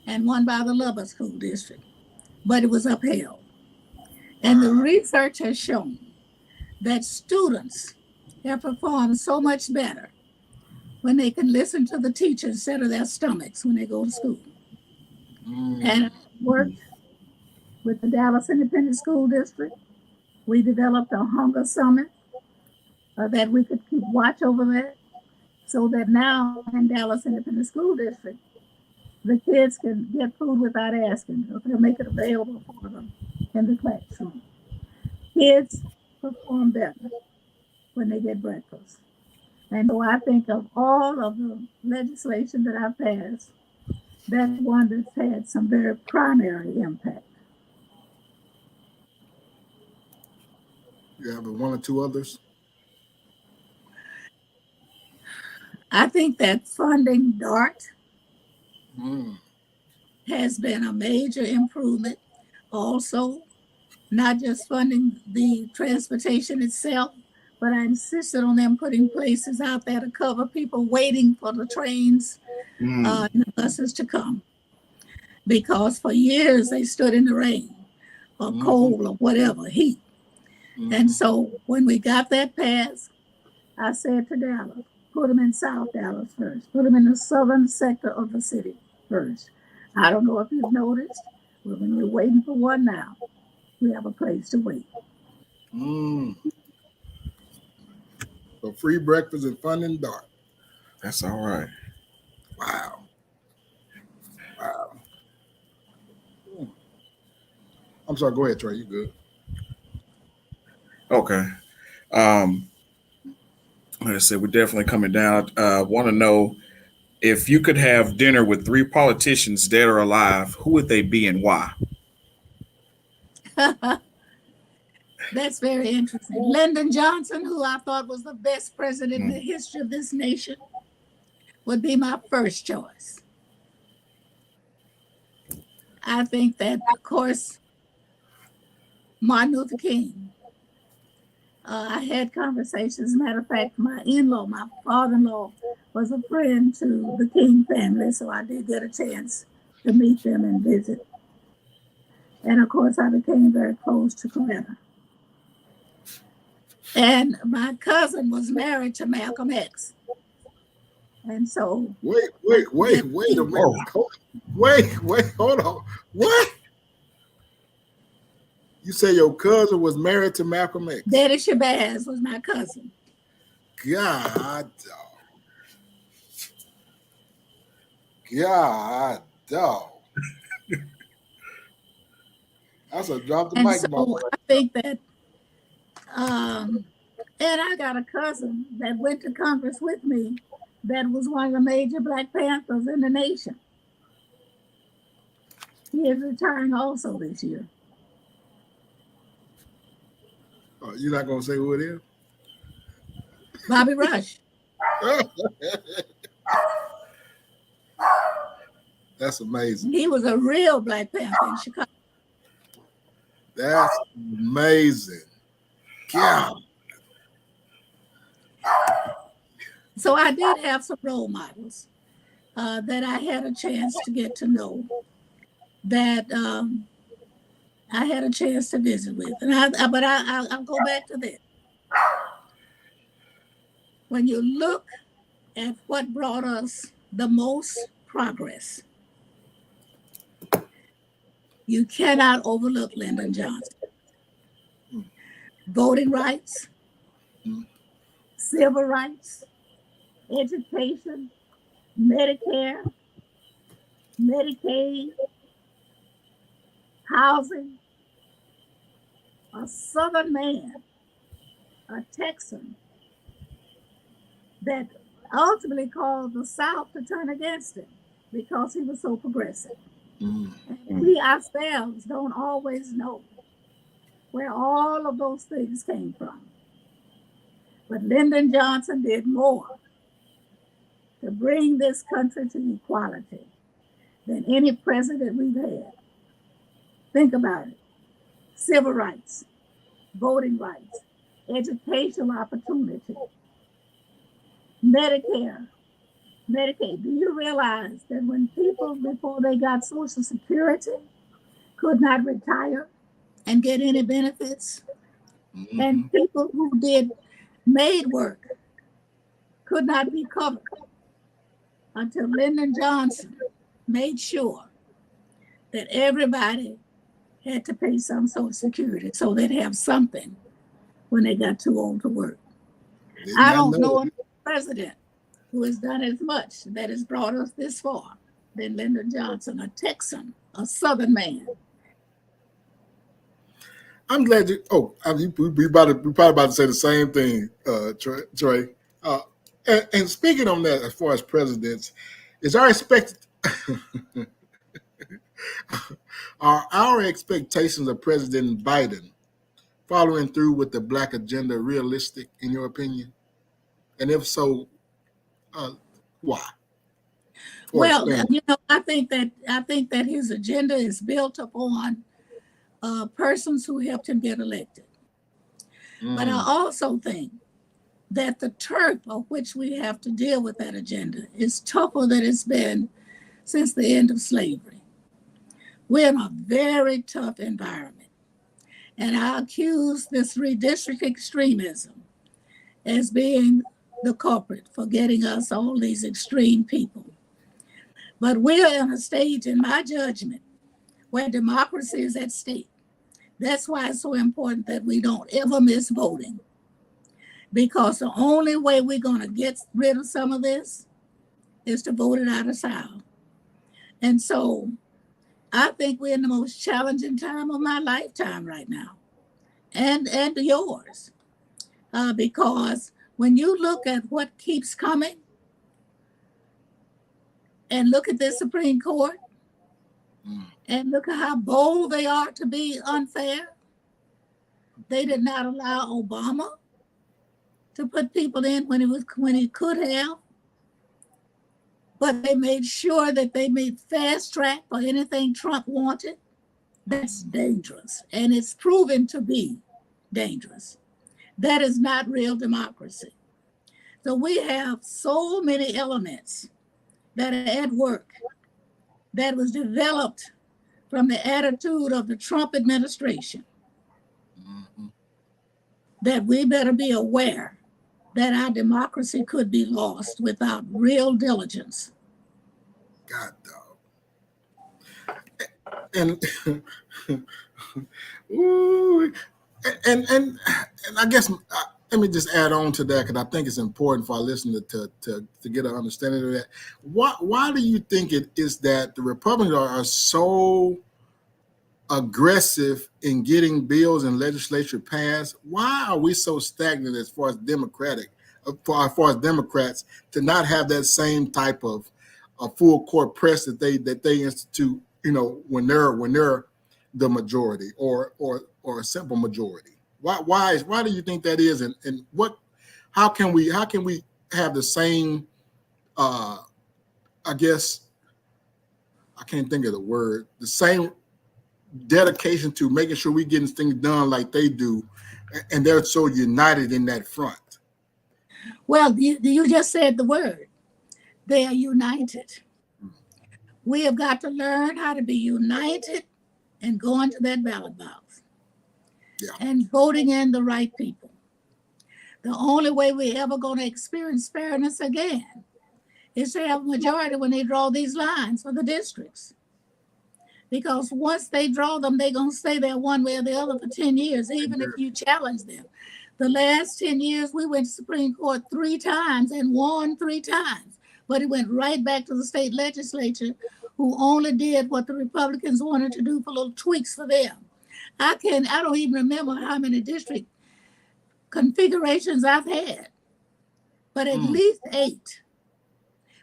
and one by the Lubbock School District, but it was upheld. And the research has shown that students have performed so much better when they can listen to the teacher instead of their stomachs when they go to school. And I worked with the Dallas Independent School District. We developed a hunger summit that we could keep watch over that, so that now in Dallas Independent School District, the kids can get food without asking. They'll make it available for them in the classroom. Kids perform better when they get breakfast. And so I think of all of the legislation that I've passed, that's one that's had some very primary impact. You have 1 or 2 others? I think that funding DART has been a major improvement. Also, not just funding the transportation itself, but I insisted on them putting places out there to cover people waiting for the trains and the buses to come. Because for years they stood in the rain or cold or whatever, heat. And so when we got that passed, I said to Dallas, put them in South Dallas first. Put them in the southern sector of the city first. I don't know if you've noticed, but when we're waiting for one now, we have a place to wait. So free breakfast and funding DART. That's all right. Wow. I'm sorry. Go ahead, Trey. You good? Okay. Um, like I said, we're definitely coming down. Want to know if you could have dinner with three politicians dead or alive, who would they be and why? That's very interesting. Lyndon Johnson, who I thought was the best president in the Mm. history of this nation, would be my first choice. I think that, of course, Martin Luther King. I had conversations. As a matter of fact, my in-law, my father-in-law, was a friend to the King family, so I did get a chance to meet them and visit. And of course, I became very close to Coretta. And my cousin was married to Malcolm X. And so, Wait a minute. Whoa. Wait, hold on. What? You say your cousin was married to Malcolm X? Daddy Shabazz was my cousin. God, God, dog. That's a drop the And mic. so I think that, and I got a cousin that went to Congress with me that was one of the major Black Panthers in the nation. He is retiring also this year. You're not gonna say who it is? Bobby Rush. That's amazing. He was a real Black Panther in Chicago. That's amazing. God. So I did have some role models that I had a chance to get to know, that I had a chance to visit with. And I'll go back to this. When you look at what brought us the most progress, you cannot overlook Lyndon Johnson. Voting rights, civil rights, education, Medicare, Medicaid, housing. A Southern man, a Texan, that ultimately caused the South to turn against him because he was so progressive. And we ourselves don't always know where all of those things came from. But Lyndon Johnson did more to bring this country to equality than any president we've had. Think about it. Civil rights, voting rights, educational opportunity, Medicare, Medicaid. Do you realize that when people, before they got Social Security, could not retire and get any benefits, and people who did maid work could not be covered until Lyndon Johnson made sure that everybody had to pay some Social Security so they'd have something when they got too old to work. I don't know a president who has done as much, that has brought us this far, than Lyndon Johnson, a Texan, a Southern man. I'm glad you. Oh, we probably about to say the same thing, Trey. And speaking on that, as far as presidents, is our are our expectations of President Biden following through with the Black agenda realistic, in your opinion? And if so, why? Well, I think that his agenda is built upon persons who helped him get elected. But I also think that the turf of which we have to deal with that agenda is tougher than it's been since the end of slavery. We're in a very tough environment. And I accuse this redistricting extremism as being the culprit for getting us all these extreme people. But we're in a stage, in my judgment, where democracy is at stake. That's why it's so important that we don't ever miss voting. Because the only way we're going to get rid of some of this is to vote it out of South. And so I think we're in the most challenging time of my lifetime right now, and yours, because when you look at what keeps coming and look at this Supreme Court and look at how bold they are to be unfair. They did not allow Obama to put people in when he could have, but they made sure that they made fast track for anything Trump wanted. That's dangerous, and it's proven to be dangerous. That is not real democracy. So we have so many elements that are at work that was developed from the attitude of the Trump administration that we better be aware that our democracy could be lost without real diligence. God, dog. And ooh, and I guess let me just add on to that, because I think it's important for our listener to get an understanding of that. Why do you think it is that the Republicans are so aggressive in getting bills and legislature passed? Why are we so stagnant as far as Democrats to not have that same type of a full court press that they institute, when they're the majority or a simple majority? Why do you think that is? And how can we have the same I guess I can't think of the word, the same dedication to making sure we getting things done like they do, and they're so united in that front? Well, you just said the word. They are united. We have got to learn how to be united and go into that ballot box and voting in the right people. The only way we're ever going to experience fairness again is to have a majority when they draw these lines for the districts. Because once they draw them, they're going to stay there one way or the other for 10 years, even if you challenge them. The last 10 years, we went to Supreme Court 3 times and won 3 times. But it went right back to the state legislature, who only did what the Republicans wanted to do for little tweaks for them. I don't even remember how many district configurations I've had, but at least 8.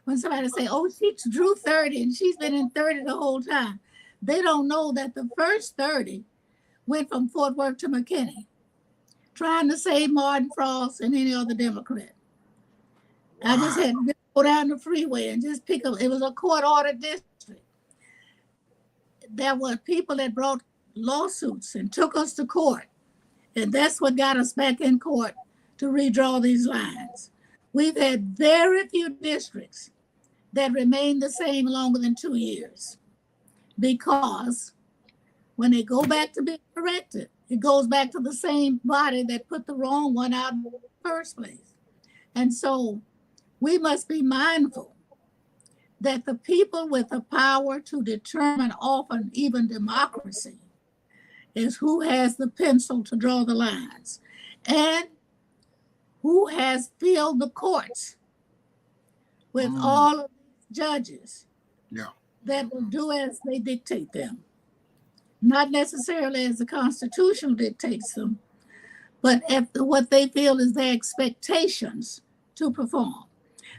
When somebody say, oh, she drew 30 and she's been in 30 the whole time, they don't know that the first 30 went from Fort Worth to McKinney, trying to save Martin Frost and any other Democrat. I just had to go down the freeway and just pick up. It was a court-ordered district. There were people that brought lawsuits and took us to court, and that's what got us back in court to redraw these lines. We've had very few districts that remain the same longer than 2 years, because when they go back to be corrected, it goes back to the same body that put the wrong one out in the first place. And so we must be mindful that the people with the power to determine often even democracy is who has the pencil to draw the lines and who has filled the courts with all of these judges that will do as they dictate them. Not necessarily as the Constitution dictates them, but what they feel is their expectations to perform.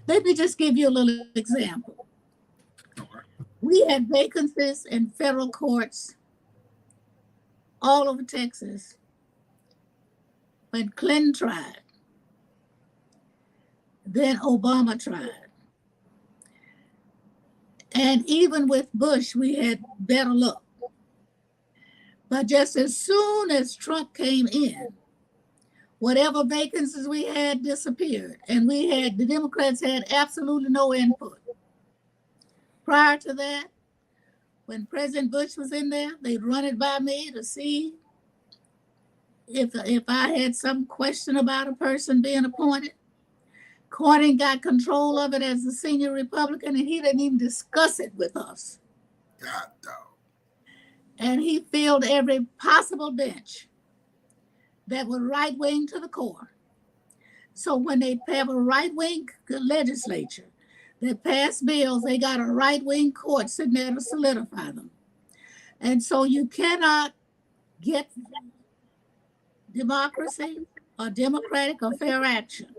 Let me just give you a little example. We had vacancies in federal courts all over Texas when Clinton tried. Then Obama tried. And even with Bush, we had better luck. But just as soon as Trump came in, whatever vacancies we had disappeared, and the Democrats had absolutely no input. Prior to that, when President Bush was in there, they'd run it by me to see if I had some question about a person being appointed. Cornyn got control of it as the senior Republican, and he didn't even discuss it with us. God, dog. And he filled every possible bench that were right-wing to the core. So when they have a right-wing legislature that pass bills, they got a right-wing court sitting there to solidify them. And so you cannot get democracy or democratic or fair action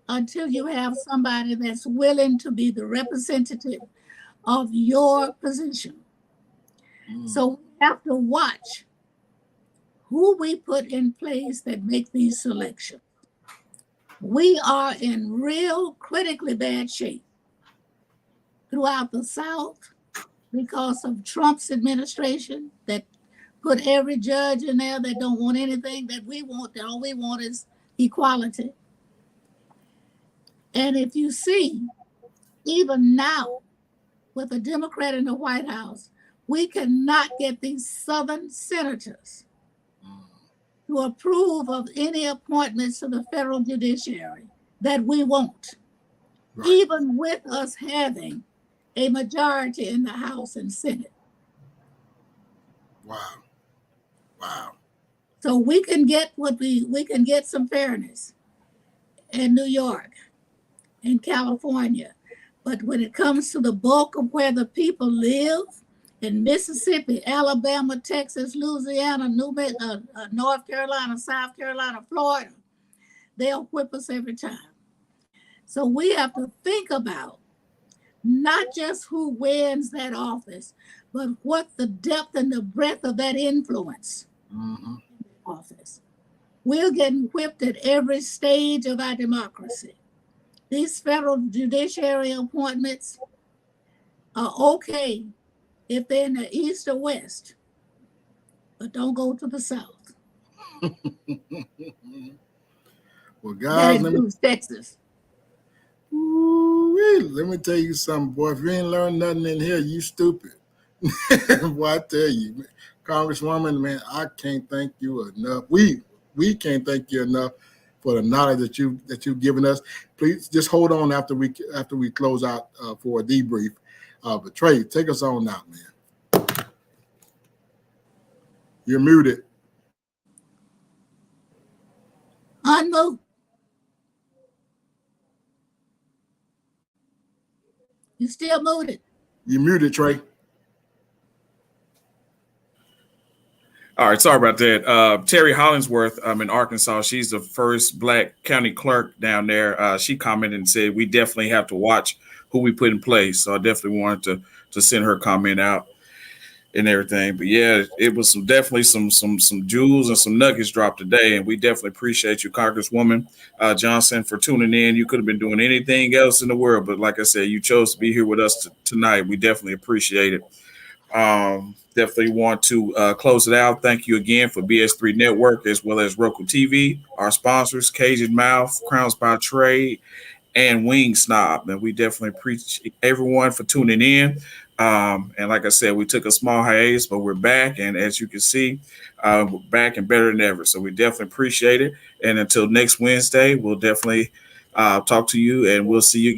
until you have somebody that's willing to be the representative of your position. So we have to watch who we put in place that make these selections. We are in real critically bad shape throughout the South because of Trump's administration that put every judge in there that don't want anything that we want, that all we want is equality. And if you see, even now, with a Democrat in the White House, we cannot get these Southern senators to approve of any appointments to the federal judiciary that we want, right, even with us having a majority in the House and Senate. Wow. Wow. So we can get we can get some fairness in New York, in California. But when it comes to the bulk of where the people live, in Mississippi, Alabama, Texas, Louisiana, North Carolina, South Carolina, Florida, they'll whip us every time. So we have to think about not just who wins that office, but what the depth and the breadth of that influence in the office. We're getting whipped at every stage of our democracy. These federal judiciary appointments are okay if they're in the East or West, but don't go to the South. Well, guys, that includes Texas. Let me tell you something, boy. If you ain't learned nothing in here, you stupid. Boy, I tell you, Congresswoman, man, I can't thank you enough. We can't thank you enough for the knowledge that you've given us. Please just hold on after we close out for a debrief. But Trey, take us on now, man. You're muted. Unmute. You still muted. You're muted, Trey. All right, sorry about that. Terry Hollingsworth in Arkansas, she's the first Black county clerk down there. She commented and said, we definitely have to watch who we put in place. So I definitely wanted to send her comment out and everything. But yeah, it was definitely some jewels and some nuggets dropped today. And we definitely appreciate you, Congresswoman Johnson, for tuning in. You could have been doing anything else in the world, but like I said, you chose to be here with us tonight. We definitely appreciate it. Definitely want to close it out. Thank you again for BS3 Network as well as Roku TV, our sponsors, Cajun Mouth, Crowns by Trade, and Wing Snob. And we definitely appreciate everyone for tuning in. And like I said, we took a small hiatus, but we're back. And as you can see, we're back and better than ever. So we definitely appreciate it. And until next Wednesday, we'll definitely talk to you and we'll see you again.